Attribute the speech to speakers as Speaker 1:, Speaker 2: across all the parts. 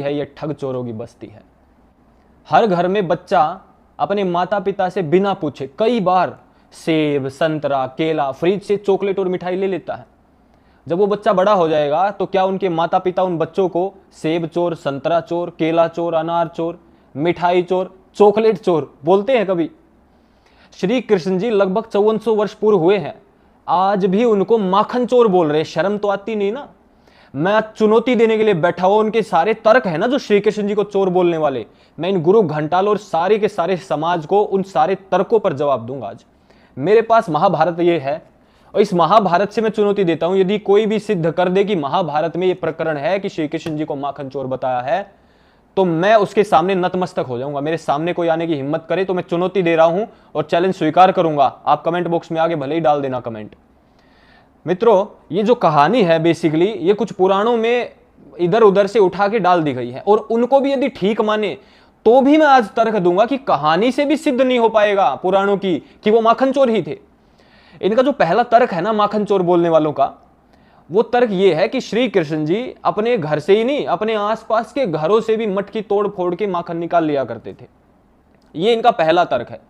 Speaker 1: है, ये ठग चोरों की बस्ती है। हर घर में बच्चा अपने माता पिता से बिना पूछे कई बार सेब, संतरा, केला, फ्रिज से चॉकलेट और मिठाई ले लेता है। जब वो बच्चा बड़ा हो जाएगा तो क्या उनके माता पिता उन बच्चों को सेब चोर, संतरा चोर, केला चोर, अनार चोर, मिठाई चोर, चॉकलेट चोर बोलते हैं कभी? श्री कृष्ण जी लगभग 5400 वर्ष पूर्व हुए हैं, आज भी उनको माखन चोर बोल रहे हैं। शर्म तो आती नहीं ना? मैं चुनौती देने के लिए बैठा हुआ, उनके सारे तर्क है ना जो श्री कृष्ण जी को चोर बोलने वाले, मैं इन गुरु घंटाल और सारे के सारे समाज को उन सारे तर्कों पर जवाब दूंगा। आज मेरे पास महाभारत ये है और इस महाभारत से मैं चुनौती देता हूं, यदि कोई भी सिद्ध कर दे कि महाभारत में ये प्रकरण है कि श्री कृष्ण जी को माखन चोर बताया है, तो मैं उसके सामने नतमस्तक हो जाऊंगा। मेरे सामने कोई आने की हिम्मत करे तो मैं चुनौती दे रहा हूं और चैलेंज स्वीकार करूंगा। आप कमेंट बॉक्स में आगे भले ही डाल देना कमेंट। मित्रों, ये जो कहानी है बेसिकली ये कुछ पुराणों में इधर उधर से उठा के डाल दी गई है, और उनको भी यदि ठीक माने तो भी मैं आज तर्क दूंगा कि कहानी से भी सिद्ध नहीं हो पाएगा पुराणों की कि वो माखन चोर ही थे। इनका जो पहला तर्क है ना माखन चोर बोलने वालों का, वो तर्क ये है कि श्री कृष्ण जी अपने घर से ही नहीं, अपने आसपास के घरों से भी मटकी तोड़ फोड़ के माखन निकाल लिया करते थे। ये इनका पहला तर्क है।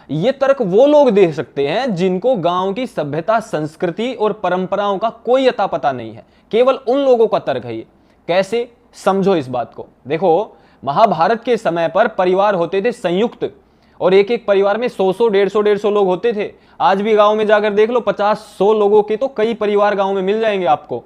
Speaker 1: ये तर्क वो लोग दे सकते हैं जिनको गांव की सभ्यता, संस्कृति और परंपराओं का कोई अता पता नहीं है। केवल उन लोगों का तर्क है ये। कैसे? समझो इस बात को। देखो, महाभारत के समय पर परिवार होते थे संयुक्त, और एक एक परिवार में 100 150 लोग होते थे। आज भी गांव में जाकर देख लो, 50-100 लोगों के तो कई परिवार गांव में मिल जाएंगे आपको।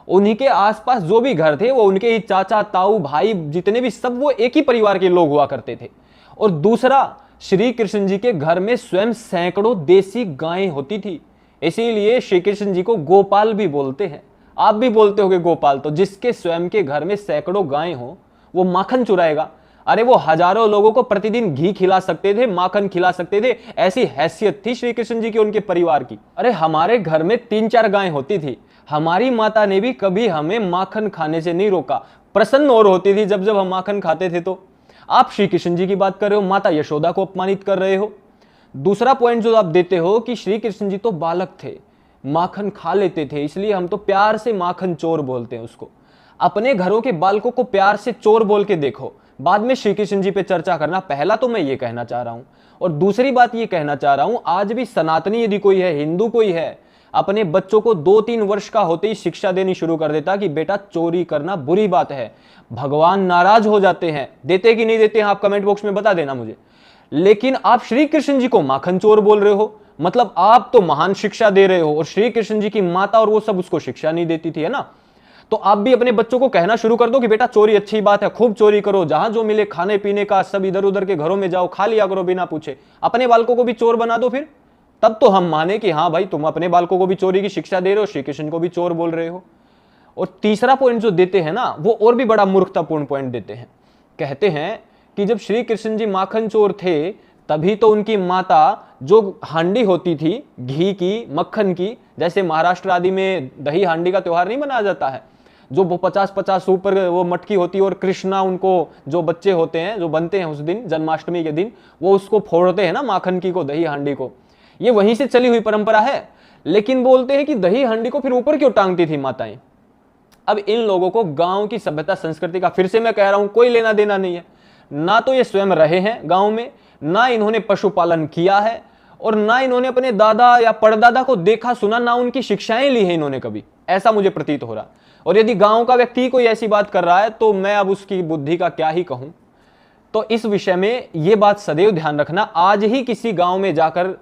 Speaker 1: उन्हीं के आसपास जो भी घर थे वो उनके ही चाचा, ताऊ, भाई जितने भी, सब वो एक ही परिवार के लोग हुआ करते थे। और दूसरा, श्री कृष्ण जी के घर में स्वयं सैकड़ों देसी गायें होती थी, इसीलिए श्री कृष्ण जी को गोपाल भी बोलते हैं। आप भी बोलते होगे गोपाल। तो जिसके स्वयं के घर में सैकड़ों गायें हो वो माखन चुराएगा? अरे वो हजारों लोगों को प्रतिदिन घी खिला सकते थे, माखन खिला सकते थे, ऐसी हैसियत थी श्री कृष्ण जी की उनके परिवार की। अरे हमारे घर में 3-4 गायें होती थी, हमारी माता ने भी कभी हमें माखन खाने से नहीं रोका, प्रसन्न और होती थी जब जब हम माखन खाते थे। तो आप श्री कृष्ण जी की बात कर रहे हो, माता यशोदा को अपमानित कर रहे हो। दूसरा पॉइंट जो आप देते हो कि श्री कृष्ण जी तो बालक थे, माखन खा लेते थे, इसलिए हम तो प्यार से माखन चोर बोलते हैं उसको। अपने घरों के बालकों को प्यार से चोर बोल के देखो, बाद में श्री कृष्ण जी पे चर्चा करना। पहला तो मैं ये कहना चाह रहा हूं, और दूसरी बात ये कहना चाह रहा हूं, आज भी सनातनी यदि कोई है, हिंदू कोई है, अपने बच्चों को 2-3 वर्ष का होते ही शिक्षा देनी शुरू कर देता कि बेटा चोरी करना बुरी बात है, भगवान नाराज हो जाते हैं। देते कि नहीं देते हैं आप कमेंट बॉक्स में बता देना मुझे। लेकिन आप श्री कृष्ण जी को माखन चोर बोल रहे हो, मतलब आप तो महान शिक्षा दे रहे हो, और श्री कृष्ण जी की माता और वो सब उसको शिक्षा नहीं देती थी, है ना? तो आप भी अपने बच्चों को कहना शुरू कर दो कि बेटा चोरी अच्छी बात है, खूब चोरी करो, जहां जो मिले खाने पीने का सब इधर उधर के घरों में जाओ, खा लिया करो बिना पूछे। अपने बालकों को भी चोर बना दो, फिर तब तो हम माने कि हाँ भाई तुम अपने बालकों को भी चोरी की शिक्षा दे रहे हो, श्री कृष्ण को भी चोर बोल रहे हो। और तीसरा पॉइंट जो देते हैं ना, वो और भी बड़ा मूर्खतापूर्ण पॉइंट देते हैं। कहते हैं कि जब श्री कृष्ण जी माखन चोर थे तभी तो उनकी माता जो हांडी होती थी घी की, मक्खन की, जैसे महाराष्ट्र आदि में दही हांडी का त्योहार नहीं मनाया जाता है, जो वो 50-50 ऊपर वो मटकी होती है, और कृष्णा उनको जो बच्चे होते हैं जो बनते हैं उस दिन जन्माष्टमी के दिन, वो उसको फोड़ते हैं ना माखन की को, दही हांडी को। ये वहीं से चली हुई परंपरा है। लेकिन बोलते हैं कि दही हांडी को फिर ऊपर क्यों टांगती थी माताएं? अब इन लोगों को गांव की सभ्यता संस्कृति का, फिर से मैं कह रहा हूं, कोई लेना देना नहीं है। ना तो ये स्वयं रहे हैं गांव में, ना इन्होंने पशुपालन किया है, और ना इन्होंने अपने दादा या परदादा को देखा सुना, ना उनकी शिक्षाएं ली है इन्होंने कभी, ऐसा मुझे प्रतीत हो रहा। और यदि गांव का व्यक्ति कोई ऐसी बात कर रहा है तो मैं अब उसकी बुद्धि का क्या ही कहूं। तो इस विषय में यह बात सदैव ध्यान रखना, आज ही किसी गांव में जाकर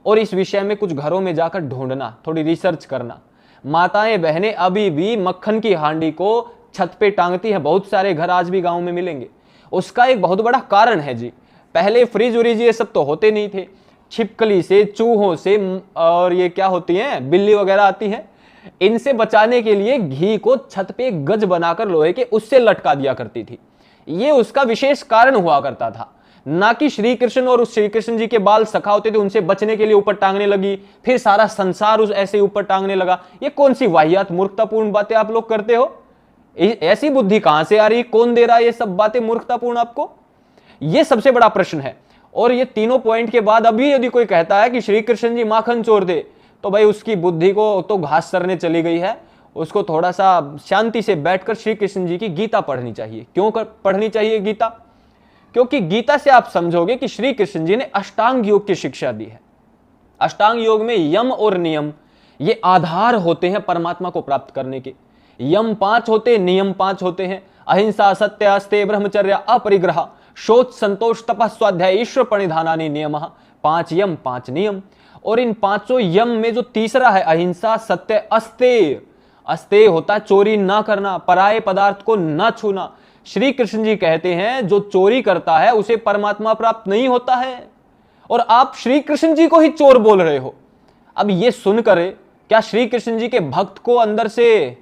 Speaker 1: और इस विषय में कुछ घरों में जाकर ढूंढना, थोड़ी रिसर्च करना। माताएं बहनें अभी भी मक्खन की हांडी को छत पे टांगती हैं, बहुत सारे घर आज भी गांव में मिलेंगे। उसका एक बहुत बड़ा कारण है जी, पहले फ्रिज व्रिज ये सब तो होते नहीं थे, छिपकली से, चूहों से, और ये क्या होती हैं, बिल्ली वगैरह आती हैं, इनसे बचाने के लिए घी को छत पे गज बनाकर लोहे के उससे लटका दिया करती थी। ये उसका विशेष कारण हुआ करता था, ना कि श्री कृष्ण और उस श्री कृष्ण जी के बाल सखा होते थे उनसे बचने के लिए ऊपर टांगने लगी, फिर सारा संसार उस ऐसे ऊपर टांगने लगा। ये कौन सी वाहियात मूर्खतापूर्ण बातें आप लोग करते हो? ऐसी बुद्धि कहां से आ रही, कौन दे रहा है ये सब बातें मूर्खतापूर्ण आपको? ये सबसे बड़ा प्रश्न है। और ये तीनों पॉइंट के बाद अभी यदि कोई कहता है कि श्री कृष्ण जी माखन चोर थे, तो भाई उसकी बुद्धि को तो घास सरने चली गई है, उसको थोड़ा सा शांति से बैठकर श्री कृष्ण जी की गीता पढ़नी चाहिए। क्यों पढ़नी चाहिए गीता? क्योंकि गीता से आप समझोगे कि श्री कृष्ण जी ने अष्टांग योग की शिक्षा दी है। अष्टांग योग में यम और नियम ये आधार होते हैं परमात्मा को प्राप्त करने के। यम 5 होते हैं, नियम 5 होते हैं। अहिंसा, सत्य, अस्तेय, ब्रह्मचर्य, अपरिग्रह, शौच, संतोष, तपः, स्वाध्याय, ईश्वर प्रणिधानानि नियमः। 5 यम 5 नियम। और इन 5 यम में जो तीसरा है अहिंसा, सत्य, अस्तेय, अस्तेय होता चोरी ना करना, पराये पदार्थ को ना छूना। श्री कृष्ण जी कहते हैं जो चोरी करता है उसे परमात्मा प्राप्त नहीं होता है, और आप श्री कृष्ण जी को ही चोर बोल रहे हो। अब यह सुनकर क्या श्री कृष्ण जी के भक्त को अंदर से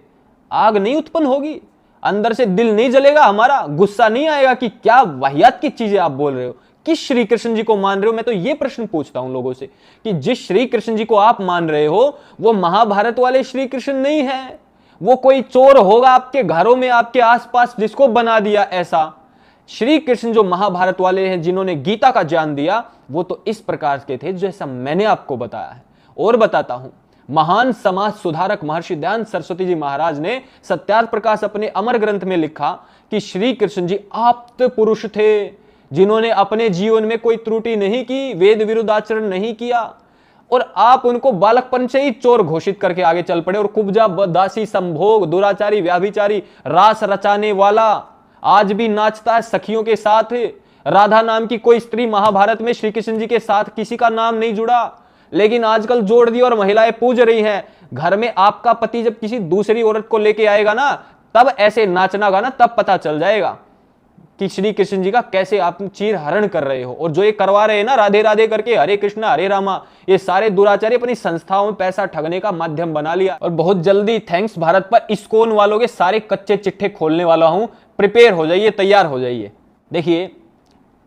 Speaker 1: आग नहीं उत्पन्न होगी? अंदर से दिल नहीं जलेगा हमारा? गुस्सा नहीं आएगा कि क्या वाहियात की चीजें आप बोल रहे हो? किस श्री कृष्ण जी को मान रहे हो? मैं तो यह प्रश्न पूछता हूं लोगों से कि जिस श्री कृष्ण जी को आप मान रहे हो वो महाभारत वाले श्री कृष्ण नहीं है। वो कोई चोर होगा आपके घरों में, आपके आसपास, जिसको बना दिया ऐसा। श्री कृष्ण जो महाभारत वाले हैं, जिन्होंने गीता का ज्ञान दिया, वो तो इस प्रकार के थे जैसा मैंने आपको बताया है। और बताता हूं, महान समाज सुधारक महर्षि दयानंद सरस्वती जी महाराज ने सत्यार्थ प्रकाश अपने अमर ग्रंथ में लिखा कि श्री कृष्ण जी आप्त पुरुष थे, जिन्होंने अपने जीवन में कोई त्रुटि नहीं की, वेद विरुद्ध आचरण नहीं किया, और आप उनको बालकपन से ही चोर घोषित करके आगे चल पड़े। और कुब्जा, दासी, संभोग, दुराचारी, व्याभिचारी, रास रचाने वाला, आज भी नाचता है सखियों के साथ। राधा नाम की कोई स्त्री महाभारत में श्री कृष्ण जी के साथ किसी का नाम नहीं जुड़ा, लेकिन आजकल जोड़ दिया और महिलाएं पूज रही हैं। घर में आपका पति जब किसी दूसरी औरत को लेके आएगा ना, तब ऐसे नाचना गाना तब पता चल जाएगा कि श्री कृष्ण जी का कैसे आप चीर हरण कर रहे हो। और जो ये करवा रहे हैं ना राधे राधे करके, हरे कृष्णा हरे रामा, ये सारे दुराचारी अपनी संस्थाओं में पैसा ठगने का माध्यम बना लिया। और बहुत जल्दी थैंक्स भारत पर इस्कॉन वालों के सारे कच्चे चिट्ठे खोलने वाला हूं। प्रिपेयर हो जाइए, तैयार हो जाइए। देखिए,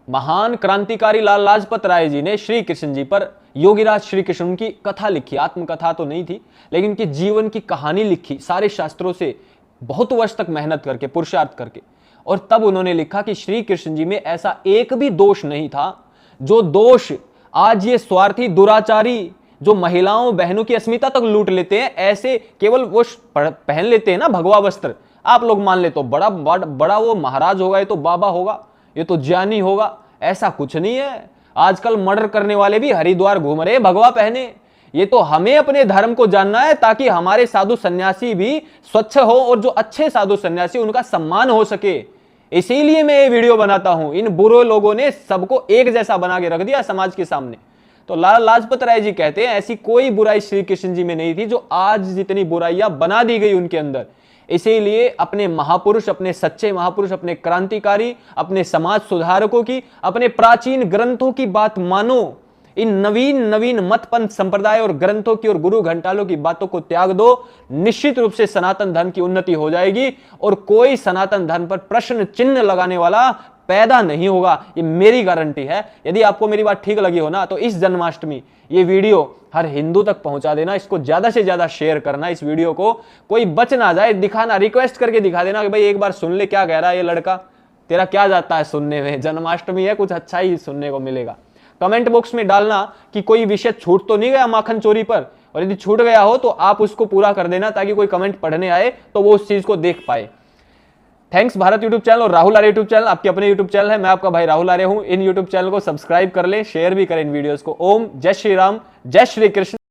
Speaker 1: महान क्रांतिकारी लाल लाजपत राय जी ने श्री कृष्ण जी पर योगीराज श्री कृष्ण की कथा लिखी। आत्मकथा तो नहीं थी, लेकिन उनके जीवन की कहानी लिखी, सारे शास्त्रों से बहुत वर्ष तक मेहनत करके, पुरुषार्थ करके। और तब उन्होंने लिखा कि श्री कृष्ण जी में ऐसा एक भी दोष नहीं था जो दोष आज ये स्वार्थी दुराचारी जो महिलाओं बहनों की अस्मिता तक लूट लेते हैं, ऐसे केवल वो पहन लेते हैं ना भगवा वस्त्र, आप लोग मान ले तो बड़ा वो महाराज होगा, ये तो बाबा होगा, ये तो ज्ञानी होगा। ऐसा कुछ नहीं है। आजकल मर्डर करने वाले भी हरिद्वार घूम रहे भगवा पहने। ये तो हमें अपने धर्म को जानना है ताकि हमारे साधु सन्यासी भी स्वच्छ हो, और जो अच्छे साधु सन्यासी उनका सम्मान हो सके। इसीलिए मैं ये वीडियो बनाता हूं। इन बुरे लोगों ने सबको एक जैसा बना के रख दिया समाज के सामने। तो लाला लाजपत राय जी कहते हैं ऐसी कोई बुराई श्री कृष्ण जी में नहीं थी जो आज जितनी बुराइयां बना दी गई उनके अंदर। इसीलिए अपने महापुरुष, अपने सच्चे महापुरुष, अपने क्रांतिकारी, अपने समाज सुधारकों की, अपने प्राचीन ग्रंथों की बात मानो। इन नवीन नवीन मतपंथ संप्रदाय और ग्रंथों की और गुरु घंटालों की बातों को त्याग दो। निश्चित रूप से सनातन धर्म की उन्नति हो जाएगी और कोई सनातन धर्म पर प्रश्न चिन्ह लगाने वाला पैदा नहीं होगा। ये मेरी गारंटी है। यदि आपको मेरी बात ठीक लगी हो ना, तो इस जन्माष्टमी ये वीडियो हर हिंदू तक पहुंचा देना। इसको ज्यादा से ज्यादा शेयर करना। इस वीडियो को कोई बच ना जाए, दिखाना, रिक्वेस्ट करके दिखा देना कि भाई एक बार सुन ले क्या कह रहा है ये लड़का, तेरा क्या जाता है सुनने में, जन्माष्टमी है, कुछ अच्छा ही सुनने को मिलेगा। कमेंट बॉक्स में डालना कि कोई विषय छूट तो नहीं गया माखन चोरी पर, और यदि छूट गया हो तो आप उसको पूरा कर देना ताकि कोई कमेंट पढ़ने आए तो वो उस चीज को देख पाए। थैंक्स भारत यूट्यूब चैनल और राहुल आर्य यूट्यूब चैनल आपके अपने यूट्यूब चैनल है। मैं आपका भाई राहुल आर्य हूं। इन यूट्यूब चैनल को सब्सक्राइब कर ले, शेयर भी करें इन वीडियोस को। ओम जय श्री राम, जय श्री कृष्ण।